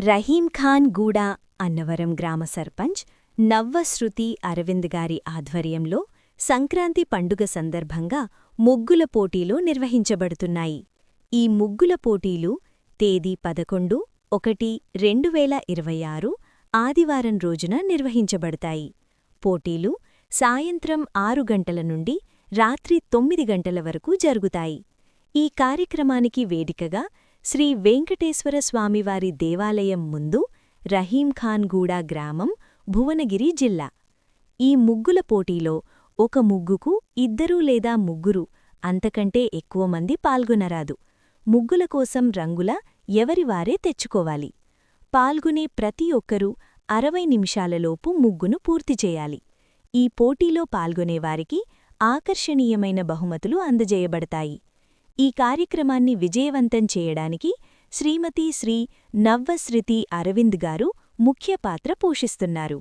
రహీంఖాన్ గూడ అన్నవరం గ్రామ సర్పంచ్ నవ్వశృతి అరవింద్ గారి ఆధ్వర్యంలో సంక్రాంతి పండుగ సందర్భంగా ముగ్గుల పోటీలు నిర్వహించబడుతున్నాయి. ఈ ముగ్గుల పోటీలు తేదీ 11-1-2026 ఆదివారం రోజున నిర్వహించబడతాయి. పోటీలు సాయంత్రం 6 గంటల నుండి రాత్రి 9 గంటల వరకు జరుగుతాయి. ఈ కార్యక్రమానికి వేదికగా శ్రీ వెంకటేశ్వర స్వామివారి దేవాలయం ముందు రహీంఖాన్గూడ గ్రామం, భువనగిరి జిల్లా. ఈ ముగ్గుల పోటీలో ఒక ముగ్గుకు 2 లేదా 3 అంతకంటే ఎక్కువ మంది పాల్గొనరాదు. ముగ్గుల కోసం రంగుల ఎవరివారే తెచ్చుకోవాలి. పాల్గొనే ప్రతి ఒక్కరూ 60 నిమిషాలలోపు ముగ్గును పూర్తి చేయాలి. ఈ పోటీలో పాల్గొనేవారికి ఆకర్షణీయమైన బహుమతులు అందజేయబడతాయి. ఈ కార్యక్రమాన్ని విజయవంతం చేయడానికి శ్రీమతి శ్రీ నవ్వశృతి అరవింద్ గారు ముఖ్య పాత్ర పోషిస్తున్నారు.